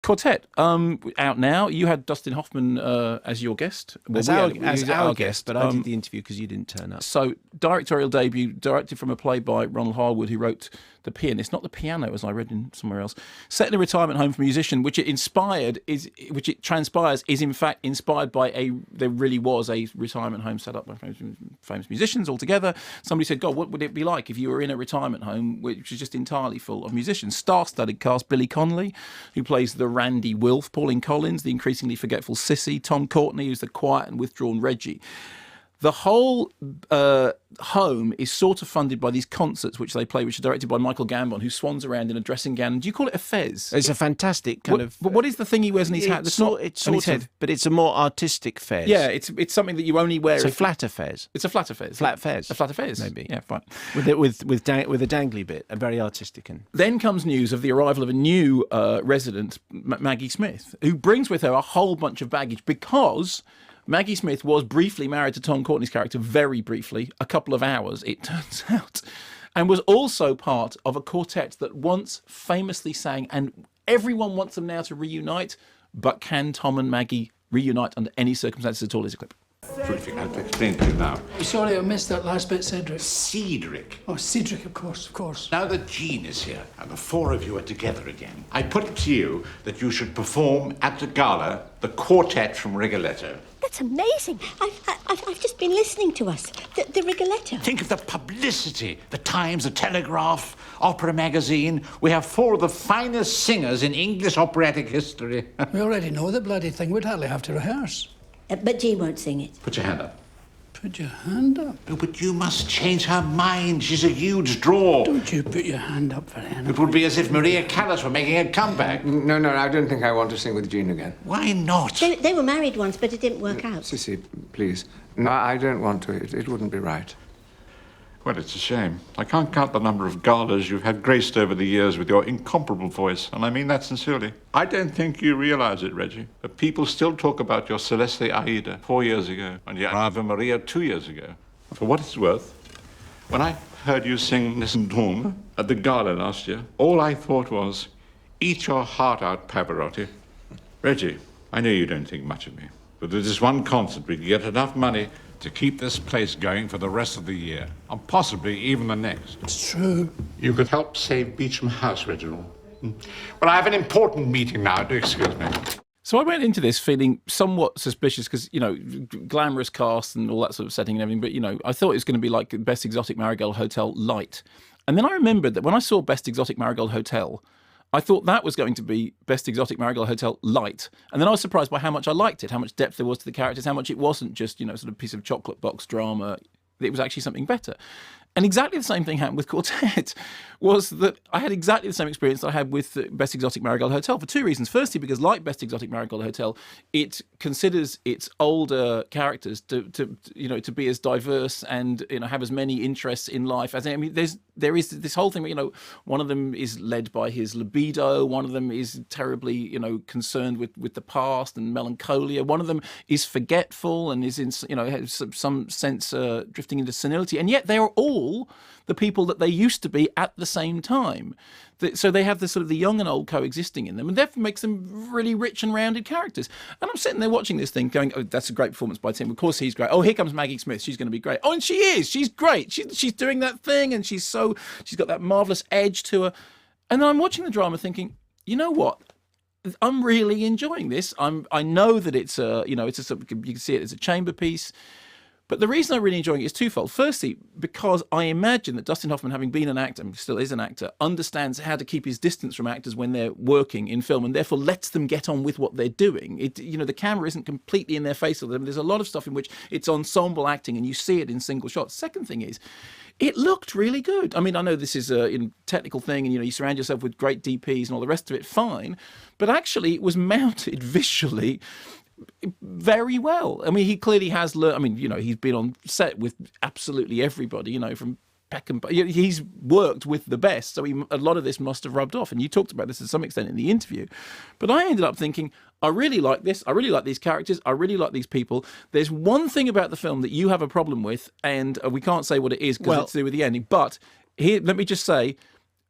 Quartet, out now. You had Dustin Hoffman as your guest. Well, as our guest, but I did the interview because you didn't turn up. So, directorial debut, directed from a play by Ronald Harwood, who wrote The Pianist, not The Piano, as I read in somewhere else. Set in a retirement home for a musician, which it transpires is in fact inspired by there really was a retirement home set up by famous musicians all together. Somebody said, God, what would it be like if you were in a retirement home which was just entirely full of musicians? Star-studded cast: Billy Connolly, who plays the Randy Wilf, Pauline Collins, the increasingly forgetful Sissy, Tom Courtenay, who's the quiet and withdrawn Reggie. The whole home is sort of funded by these concerts which they play, which are directed by Michael Gambon, who swans around in a dressing gown. Do you call it a fez? It's a fantastic kind of... But what is the thing he wears in his hat? It's sort of, but it's a more artistic fez. Yeah, it's something that you only wear... It's a flatter fez. It's a flatter fez. Flat fez. A flatter fez. Maybe. Yeah, fine. With a dangly bit, and very artistic. Then comes news of the arrival of a new resident, Maggie Smith, who brings with her a whole bunch of baggage because... Maggie Smith was briefly married to Tom Courtenay's character, very briefly, a couple of hours, it turns out, and was also part of a quartet that once famously sang, and everyone wants them now to reunite, but can Tom and Maggie reunite under any circumstances at all? Here's a clip. Terrific. I'll explain to you now. Sorry, I missed that last bit, Cedric. Cedric. Oh, Cedric, of course. Now that Jean is here and the four of you are together again, I put it to you that you should perform at the gala the quartet from Rigoletto. That's amazing. I've just been listening to us. The Rigoletto. Think of the publicity. The Times, the Telegraph, Opera Magazine. We have four of the finest singers in English operatic history. We already know the bloody thing. We'd hardly have to rehearse. But Jean won't sing it. Put your hand up. Put your hand up? No, but you must change her mind. She's a huge draw. Don't you put your hand up for anything. It would be as if Maria Callas were making a comeback. No, I don't think I want to sing with Jean again. Why not? They were married once, but it didn't work out. Sissy, please. No, I don't want to. It wouldn't be right. Well, it's a shame. I can't count the number of galas you've had graced over the years with your incomparable voice, and I mean that sincerely. I don't think you realize it, Reggie, but people still talk about your Celeste Aida 4 years ago and your Ave Maria 2 years ago. For what it's worth, when I heard you sing Nessun at the gala last year, all I thought was, eat your heart out, Pavarotti. Reggie, I know you don't think much of me, but with this one concert we could get enough money to keep this place going for the rest of the year, and possibly even the next. It's true. You could help save Beecham House, Reginald. Well, I have an important meeting now. Do excuse me. So I went into this feeling somewhat suspicious because, glamorous cast and all that sort of setting and everything, but, I thought it was going to be like Best Exotic Marigold Hotel light. And then I remembered that when I saw Best Exotic Marigold Hotel, I thought that was going to be Best Exotic Marigold Hotel light. And then I was surprised by how much I liked it, how much depth there was to the characters, how much it wasn't just, sort of piece of chocolate box drama. It was actually something better. And exactly the same thing happened with Quartet, was that I had exactly the same experience that I had with Best Exotic Marigold Hotel for two reasons. Firstly, because like Best Exotic Marigold Hotel, it considers its older characters to be as diverse and have as many interests in life as there is this whole thing where, one of them is led by his libido, one of them is terribly, concerned with the past and melancholia, one of them is forgetful and is in, has some sense drifting into senility, and yet they are all the people that they used to be at the same time. So they have this sort of the young and old coexisting in them, and therefore makes them really rich and rounded characters. And I'm sitting there watching this thing going, oh, that's a great performance by Tim. Of course he's great. Oh, here comes Maggie Smith. She's going to be great. Oh, and she is. She's great. She's doing that thing, and she's got that marvellous edge to her. And then I'm watching the drama thinking, you know what? I'm really enjoying this. I know that it's you can see it as a chamber piece. But the reason I'm really enjoying it is twofold. Firstly, because I imagine that Dustin Hoffman, having been an actor, and still is an actor, understands how to keep his distance from actors when they're working in film, and therefore lets them get on with what they're doing. The camera isn't completely in their face with them. There's a lot of stuff in which it's ensemble acting, and you see it in single shots. Second thing is, it looked really good. I mean, I know this is a technical thing, and you surround yourself with great DPs and all the rest of it, fine. But actually, it was mounted visually very well. I mean, he clearly has learned. I mean, he's been on set with absolutely everybody, from Peckham. He's worked with the best, so a lot of this must have rubbed off. And you talked about this to some extent in the interview. But I ended up thinking, I really like this. I really like these characters. I really like these people. There's one thing about the film that you have a problem with, and we can't say what it is because it's to do with the ending. But here, let me just say,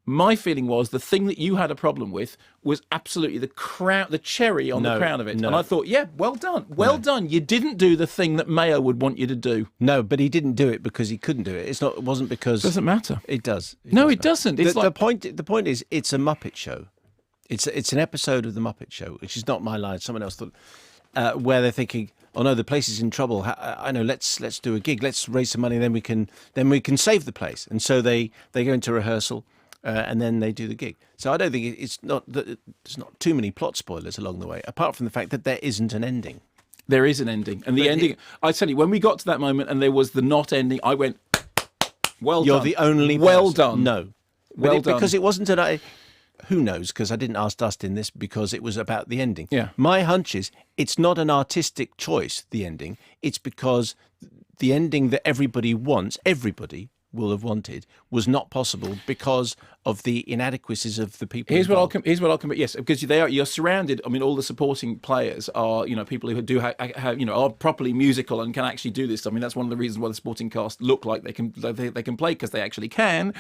My feeling was the thing that you had a problem with was absolutely the cherry on the crown of it. No. And I thought, yeah, well done. Well done. You didn't do the thing that Mayo would want you to do. No, but he didn't do it because he couldn't do it. It wasn't because... Doesn't matter. It does. It doesn't. It's the point is, it's a Muppet show. It's an episode of the Muppet Show, which is not my line. Someone else thought, where they're thinking, oh no, the place is in trouble. I know. Let's do a gig. Let's raise some money. Then we can save the place. And so they go into rehearsal, and then they do the gig. So I don't think there's not too many plot spoilers along the way, apart from the fact that there isn't an ending. There is an ending, and the ending. I tell you, when we got to that moment and there was the not ending, I went, well done. You're the only well person. done. No, well done. Because it wasn't an. Who knows? Because I didn't ask Dustin this because it was about the ending. Yeah. My hunch is it's not an artistic choice, the ending. It's because the ending that everybody will have wanted was not possible because of the inadequacies of the people. Here's what I'll commit. Yes, because you're surrounded. I mean, all the supporting players are people who do are properly musical and can actually do this. I mean, that's one of the reasons why the supporting cast look like they can play, because they actually can.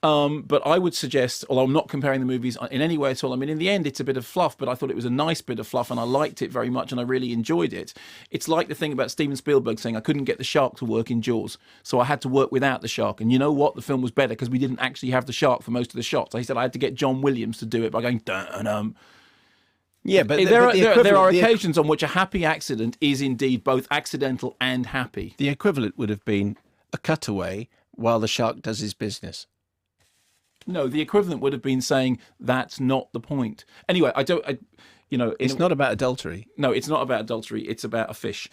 But I would suggest, although I'm not comparing the movies in any way at all, I mean, in the end, it's a bit of fluff, but I thought it was a nice bit of fluff and I liked it very much and I really enjoyed it. It's like the thing about Steven Spielberg saying I couldn't get the shark to work in Jaws, so I had to work without the shark. And you know what? The film was better because we didn't actually have the shark for most of the shots. He said I had to get John Williams to do it by going, dun-dun. Yeah, but there are occasions on which a happy accident is indeed both accidental and happy. The equivalent would have been a cutaway while the shark does his business. No, the equivalent would have been saying that's not the point. Anyway, it's not about adultery. No, it's not about adultery. It's about a fish.